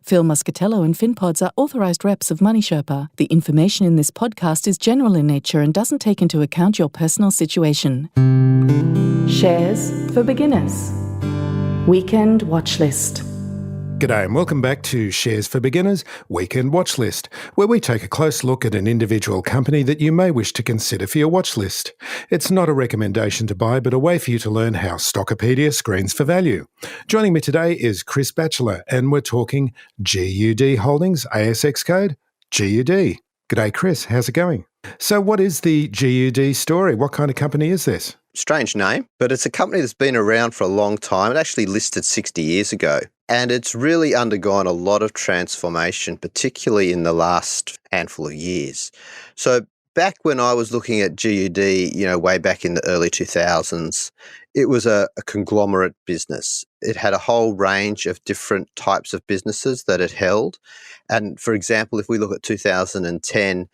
Phil Muscatello and Finpods are authorised reps of Money Sherpa. The information in this podcast is general in nature and doesn't take into account your personal situation. Shares for beginners. Weekend Watchlist. G'day and welcome back to Shares for Beginners Weekend Watchlist, where we take a close look at an individual company that you may wish to consider for your watchlist. It's not a recommendation to buy, but a way for you to learn how Stockopedia screens for value. Joining me today is Chris Batchelor, and we're talking GUD Holdings, ASX code GUD. G'day Chris, how's it going? So what is the GUD story? What kind of company is this? Strange name, but it's a company that's been around for a long time. It actually listed 60 years ago. And it's really undergone a lot of transformation, particularly in the last handful of years. So back when I was looking at GUD, way back in the early 2000s, it was a conglomerate business. It had a whole range of different types of businesses that it held. And for example, if we look at 2010,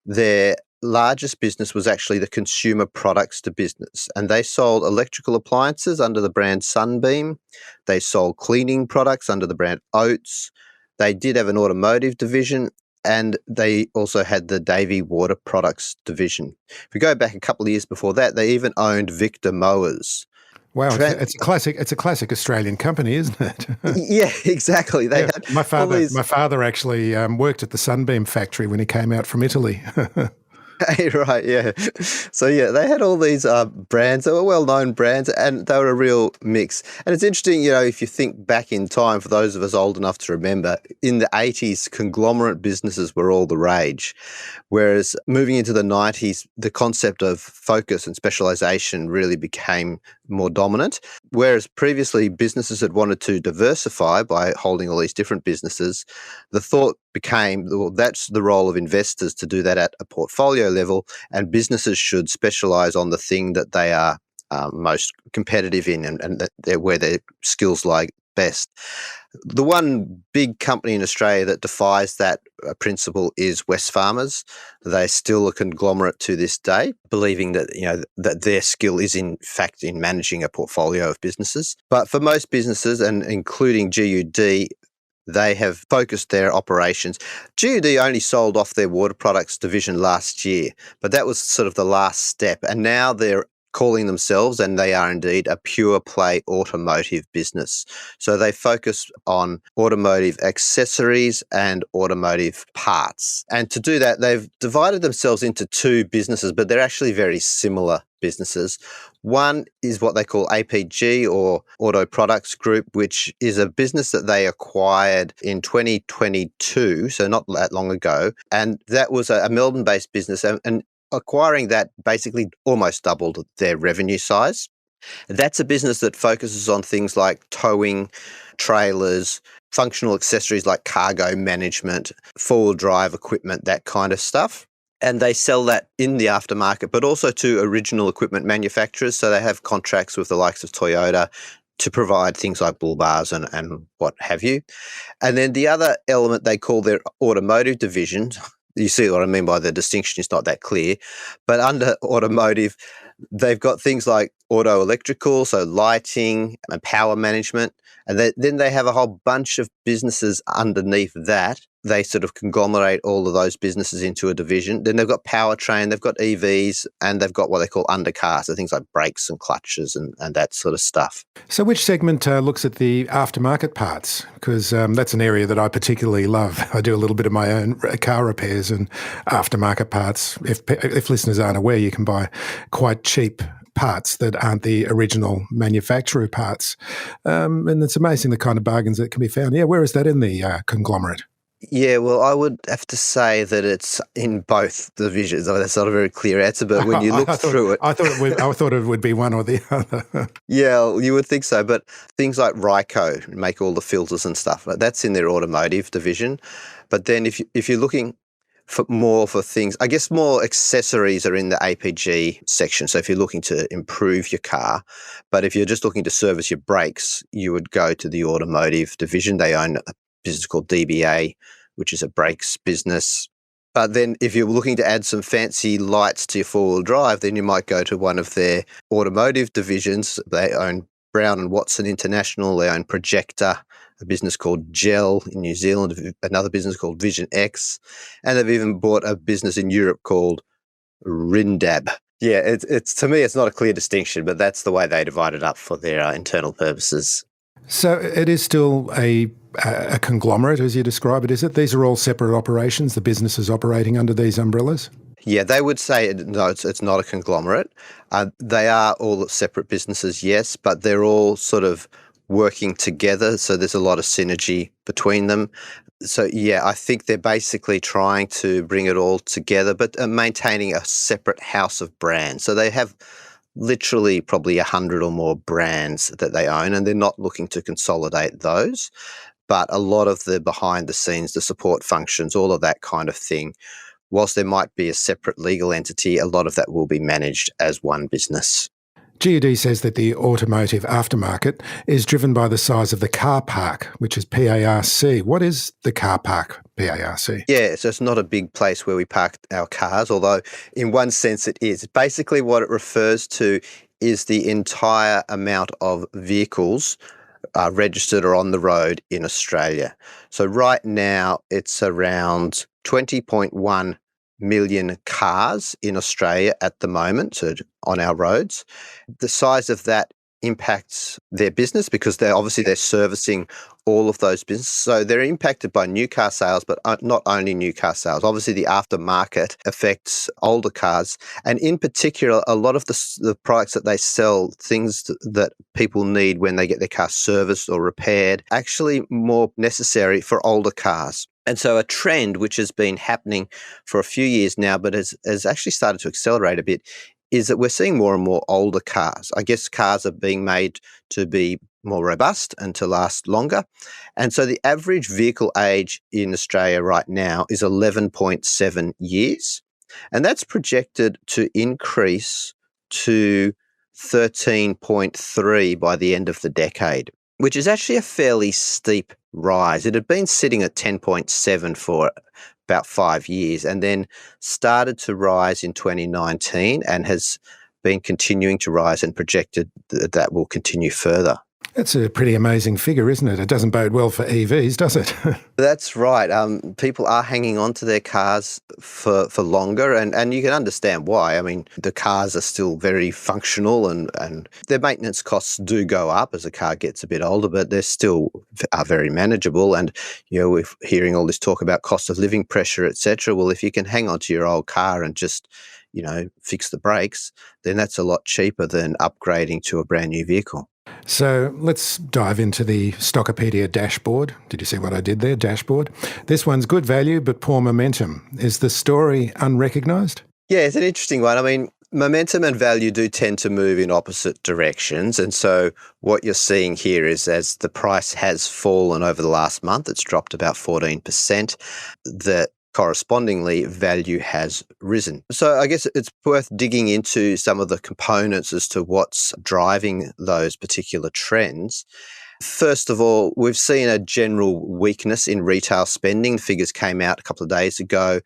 their largest business was actually the consumer products to business, and they sold electrical appliances under the brand Sunbeam. They sold cleaning products under the brand Oates. They did have an automotive division, and they also had the Davey Water Products division. If we go back a couple of years before that, they even owned Victor Mowers. Wow, it's a classic. It's a classic Australian company, isn't it? Yeah, exactly. My father actually worked at the Sunbeam factory when he came out from Italy. Right, yeah. So, yeah, they had all these brands that were well-known brands, and they were a real mix. And it's interesting, if you think back in time, for those of us old enough to remember, in the 80s, conglomerate businesses were all the rage. Whereas moving into the 90s, the concept of focus and specialisation really became more dominant. Whereas previously businesses had wanted to diversify by holding all these different businesses, the thought became, well, that's the role of investors to do that at a portfolio level, and businesses should specialise on the thing that they are most competitive in and where their skills lie best. The one big company in Australia that defies that principle is Wesfarmers. They're still a conglomerate to this day, believing that that their skill is in fact in managing a portfolio of businesses. But for most businesses, and including GUD, they have focused their operations. GUD only sold off their water products division last year, but that was sort of the last step. And now they're calling themselves, and they are indeed, a pure play automotive business. So they focus on automotive accessories and automotive parts. And to do that, they've divided themselves into two businesses, but they're actually very similar businesses. One is what they call APG, or Auto Products Group, which is a business that they acquired in 2022, so not that long ago. And that was a Melbourne-based business, and acquiring that basically almost doubled their revenue size. That's a business that focuses on things like towing, trailers, functional accessories like cargo management, four-wheel drive equipment, that kind of stuff. And they sell that in the aftermarket, but also to original equipment manufacturers. So they have contracts with the likes of Toyota to provide things like bull bars and what have you. And then the other element they call their automotive division. You see what I mean by the distinction, it's not that clear. But under automotive, they've got things like auto electrical, so lighting and power management. And then they have a whole bunch of businesses underneath that. They sort of conglomerate all of those businesses into a division. Then they've got powertrain, they've got EVs, and they've got what they call undercars, so things like brakes and clutches and that sort of stuff. So which segment looks at the aftermarket parts? Because that's an area that I particularly love. I do a little bit of my own car repairs and aftermarket parts. If listeners aren't aware, you can buy quite cheap parts that aren't the original manufacturer parts. And it's amazing the kind of bargains that can be found. Yeah, where is that in the conglomerate? Yeah, well, I would have to say that it's in both divisions. I mean, that's not a very clear answer, but when you look through it... I thought it would be one or the other. Yeah, you would think so, but things like Ryco make all the filters and stuff. That's in their automotive division. But then if you're looking for things, I guess more accessories are in the APG section. So if you're looking to improve your car, but if you're just looking to service your brakes, you would go to the automotive division. They own a business called DBA, which is a brakes business. But then if you're looking to add some fancy lights to your four-wheel drive, then you might go to one of their automotive divisions. They own Brown and Watson International, they own Projector, a business called Gel in New Zealand, another business called Vision X, and they've even bought a business in Europe called Rindab. Yeah, it's to me, it's not a clear distinction, but that's the way they divide it up for their internal purposes. So it is still a conglomerate, as you describe it, is it? These are all separate operations, the businesses operating under these umbrellas? Yeah, they would say, no, it's not a conglomerate. They are all separate businesses, yes, but they're all sort of working together, so there's a lot of synergy between them. So, yeah, I think they're basically trying to bring it all together, but maintaining a separate house of brands. So they have literally probably 100 or more brands that they own, and they're not looking to consolidate those. But a lot of the behind the scenes, the support functions, all of that kind of thing, whilst there might be a separate legal entity, a lot of that will be managed as one business. GUD says that the automotive aftermarket is driven by the size of the car park, which is PARC. What is the car park, PARC? Yeah, so it's not a big place where we park our cars, although in one sense it is. Basically what it refers to is the entire amount of vehicles registered or on the road in Australia. So right now it's around 20.1 million cars in Australia at the moment, so on our roads. The size of that impacts their business because they're servicing all of those businesses. So they're impacted by new car sales, but not only new car sales. Obviously, the aftermarket affects older cars. And in particular, a lot of the products that they sell, things that people need when they get their car serviced or repaired, actually more necessary for older cars. And so a trend which has been happening for a few years now, but has actually started to accelerate a bit, is that we're seeing more and more older cars. I guess cars are being made to be more robust and to last longer. And so the average vehicle age in Australia right now is 11.7 years. And that's projected to increase to 13.3 by the end of the decade, which is actually a fairly steep rise. It had been sitting at 10.7 for about 5 years and then started to rise in 2019 and has been continuing to rise and projected that will continue further. That's a pretty amazing figure, isn't it? It doesn't bode well for EVs, does it? That's right. People are hanging on to their cars for longer, and you can understand why. I mean, the cars are still very functional and their maintenance costs do go up as a car gets a bit older, but they still are very manageable. And, we're hearing all this talk about cost of living pressure, etc. Well, if you can hang on to your old car and just, fix the brakes, then that's a lot cheaper than upgrading to a brand new vehicle. So let's dive into the Stockopedia dashboard. Did you see what I did there? Dashboard. This one's good value, but poor momentum. Is the story unrecognised? Yeah, it's an interesting one. I mean, momentum and value do tend to move in opposite directions. And so what you're seeing here is as the price has fallen over the last month, it's dropped about 14%, that correspondingly value has risen. So I guess it's worth digging into some of the components as to what's driving those particular trends. First of all, we've seen a general weakness in retail spending. Figures came out a couple of days ago.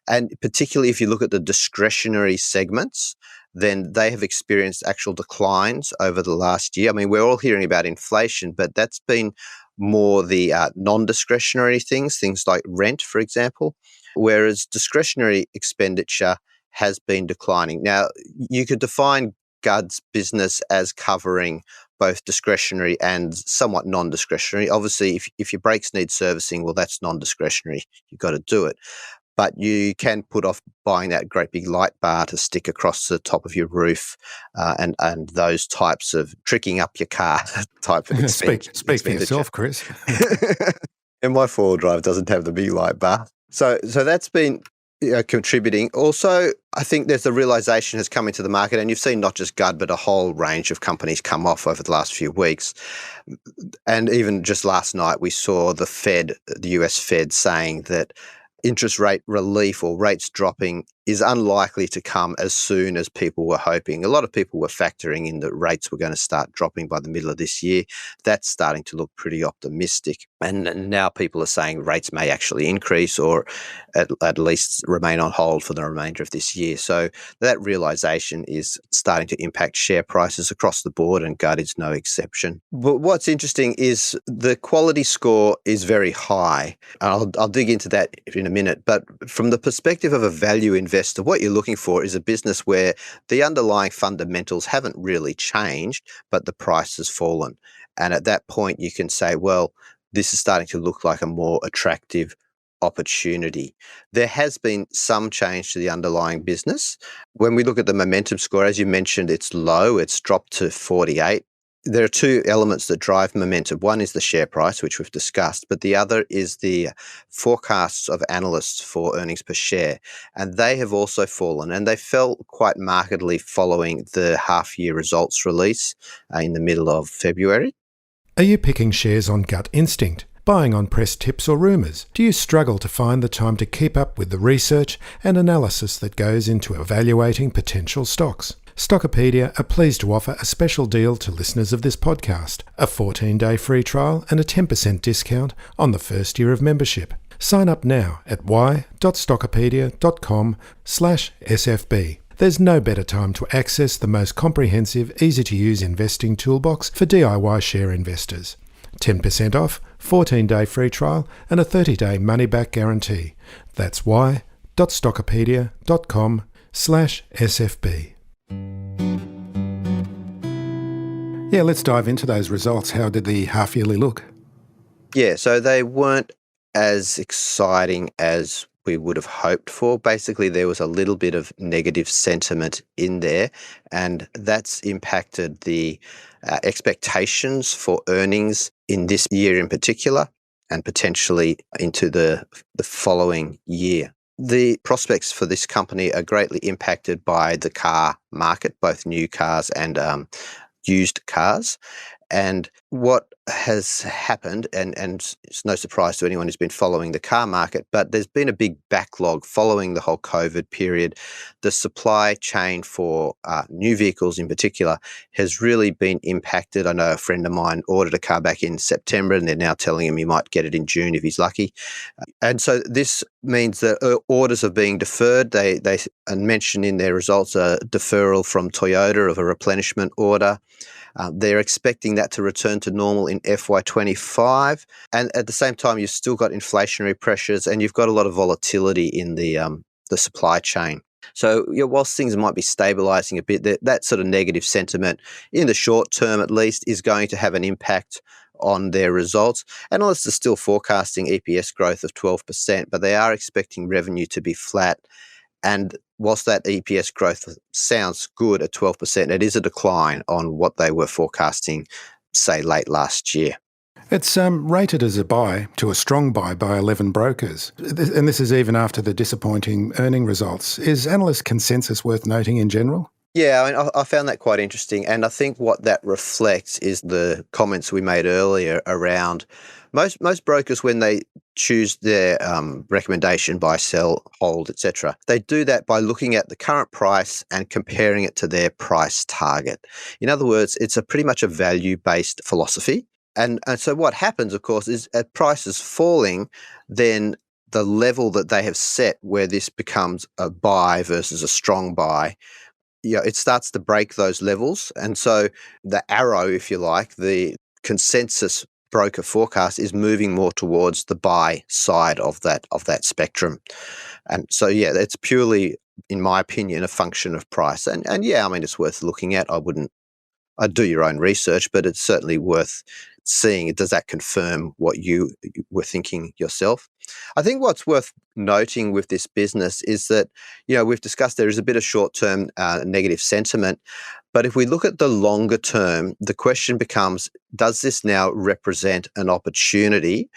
And particularly if you look at the discretionary segments, then they have experienced actual declines over the last year. I mean, we're all hearing about inflation, but that's been more the non-discretionary things like rent, for example, whereas discretionary expenditure has been declining. Now, you could define GUD's business as covering both discretionary and somewhat non-discretionary. Obviously, if your brakes need servicing, well, that's non-discretionary. You've got to do it. But you can put off buying that great big light bar to stick across the top of your roof and those types of tricking up your car type of expenditure. Speak for yourself, Chris. And my four-wheel drive doesn't have the big light bar. So that's been contributing. Also, I think there's the realisation has come into the market, and you've seen not just GUD, but a whole range of companies come off over the last few weeks. And even just last night, we saw the US Fed saying that interest rate relief or rates dropping is unlikely to come as soon as people were hoping. A lot of people were factoring in that rates were going to start dropping by the middle of this year. That's starting to look pretty optimistic. And now people are saying rates may actually increase or at least remain on hold for the remainder of this year. So that realisation is starting to impact share prices across the board, and GUD is no exception. But what's interesting is the quality score is very high. I'll dig into that in a minute. But from the perspective of a value investor, what you're looking for is a business where the underlying fundamentals haven't really changed, but the price has fallen. And at that point, you can say, well, this is starting to look like a more attractive opportunity. There has been some change to the underlying business. When we look at the momentum score, as you mentioned, it's low. It's dropped to 48. There are two elements that drive momentum. One is the share price, which we've discussed, but the other is the forecasts of analysts for earnings per share. And they have also fallen, and they fell quite markedly following the half-year results release in the middle of February. Are you picking shares on gut instinct? Buying on press tips or rumours? Do you struggle to find the time to keep up with the research and analysis that goes into evaluating potential stocks? Stockopedia are pleased to offer a special deal to listeners of this podcast, a 14-day free trial and a 10% discount on the first year of membership. Sign up now at y.stockopedia.com/SFB. There's no better time to access the most comprehensive, easy-to-use investing toolbox for DIY share investors. 10% off, 14-day free trial and a 30-day money-back guarantee. That's y.stockopedia.com/SFB. Yeah, let's dive into those results. How did the half-yearly look? Yeah, so they weren't as exciting as we would have hoped for. Basically, there was a little bit of negative sentiment in there, and that's impacted the expectations for earnings in this year in particular, and potentially into the following year. The prospects for this company are greatly impacted by the car market, both new cars and used cars. And what has happened, and it's no surprise to anyone who's been following the car market, but there's been a big backlog following the whole COVID period. The supply chain for new vehicles in particular has really been impacted. I know a friend of mine ordered a car back in September, and they're now telling him he might get it in June if he's lucky. And so this means that orders are being deferred. They mention in their results a deferral from Toyota of a replenishment order. They're expecting that to return to normal in FY25. And at the same time, you've still got inflationary pressures and you've got a lot of volatility in the supply chain. So whilst things might be stabilising a bit, that sort of negative sentiment, in the short term at least, is going to have an impact on their results. Analysts are still forecasting EPS growth of 12%, but they are expecting revenue to be flat. And whilst that EPS growth sounds good at 12%, it is a decline on what they were forecasting, say, late last year. It's rated as a buy to a strong buy by 11 brokers. And this is even after the disappointing earning results. Is analyst consensus worth noting in general? Yeah, I mean, I found that quite interesting. And I think what that reflects is the comments we made earlier around most brokers, when they choose their recommendation, buy, sell, hold, etc., they do that by looking at the current price and comparing it to their price target. In other words, it's pretty much a value-based philosophy. And so what happens, of course, is at prices falling, then the level that they have set where this becomes a buy versus a strong buy, it starts to break those levels. And so the arrow, if you like, the consensus broker forecast is moving more towards the buy side of that spectrum. And so, yeah, it's purely, in my opinion, a function of price. And yeah, I mean, it's worth looking at. I'd do your own research, but it's certainly worth seeing. Does that confirm what you were thinking yourself? I think what's worth noting with this business is that, we've discussed there is a bit of short-term negative sentiment, but if we look at the longer term, the question becomes, does this now represent an opportunity,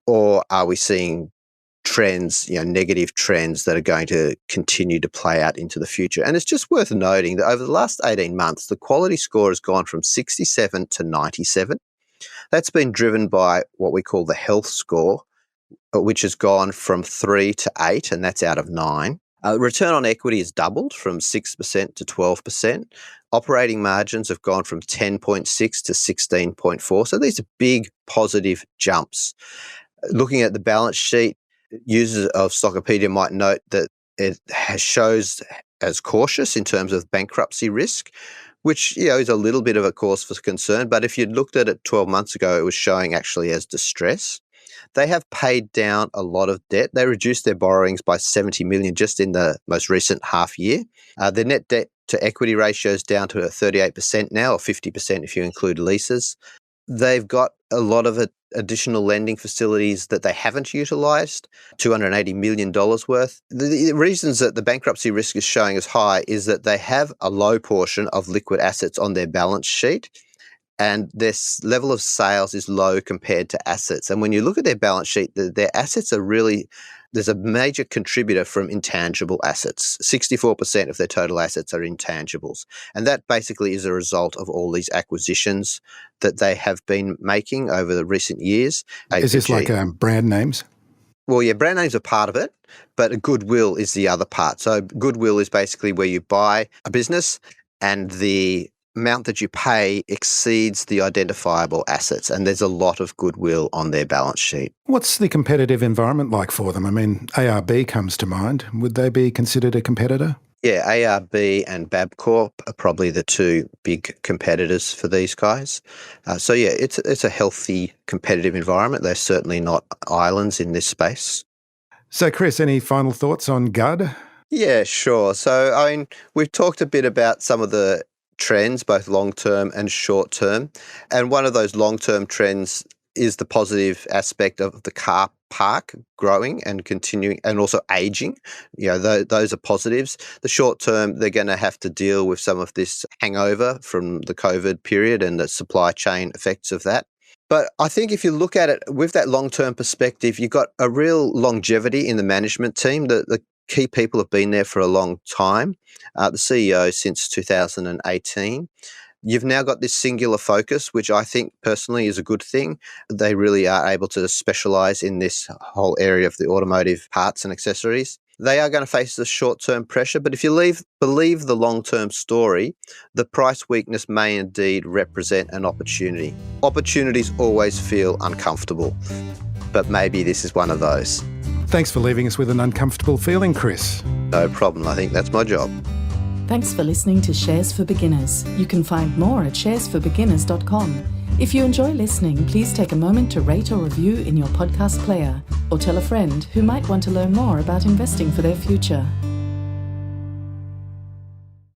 or are we seeing trends, negative trends that are going to continue to play out into the future? And it's just worth noting that over the last 18 months, the quality score has gone from 67 to 97. That's been driven by what we call the health score, which has gone from 3 to 8, and that's out of 9. Return on equity has doubled from 6% to 12%. Operating margins have gone from 10.6 to 16.4. So these are big positive jumps. Looking at the balance sheet, users of Stockopedia might note that it shows as cautious in terms of bankruptcy risk, which is a little bit of a cause for concern. But if you'd looked at it 12 months ago, it was showing actually as distress. They have paid down a lot of debt. They reduced their borrowings by 70 million just in the most recent half year. Their net debt to equity ratio is down to 38% now, or 50% if you include leases. They've got a lot of additional lending facilities that they haven't utilised, $280 million worth. The reasons that the bankruptcy risk is showing as high is that they have a low portion of liquid assets on their balance sheet, and their level of sales is low compared to assets. And when you look at their balance sheet, their assets are really, there's a major contributor from intangible assets. 64% of their total assets are intangibles. And that basically is a result of all these acquisitions that they have been making over the recent years. Is this like brand names? Well, yeah, brand names are part of it, but goodwill is the other part. So goodwill is basically where you buy a business and the amount that you pay exceeds the identifiable assets, and there's a lot of goodwill on their balance sheet. What's the competitive environment like for them? I mean, ARB comes to mind. Would they be considered a competitor? Yeah, ARB and Babcorp are probably the two big competitors for these guys. So yeah, it's a healthy competitive environment. They're certainly not islands in this space. So Chris, any final thoughts on GUD? Yeah, sure. So I mean, we've talked a bit about some of the trends, both long-term and short-term. And one of those long-term trends is the positive aspect of the car park growing and continuing, and also aging. Those are positives. The short-term, they're going to have to deal with some of this hangover from the COVID period and the supply chain effects of that. But I think if you look at it with that long-term perspective, you've got a real longevity in the management team. The key people have been there for a long time. The CEO since 2018. You've now got this singular focus, which I think personally is a good thing. They really are able to specialise in this whole area of the automotive parts and accessories. They are going to face the short-term pressure, but if you believe the long-term story, the price weakness may indeed represent an opportunity. Opportunities always feel uncomfortable, but maybe this is one of those. Thanks for leaving us with an uncomfortable feeling, Chris. No problem. I think that's my job. Thanks for listening to Shares for Beginners. You can find more at sharesforbeginners.com. If you enjoy listening, please take a moment to rate or review in your podcast player, or tell a friend who might want to learn more about investing for their future.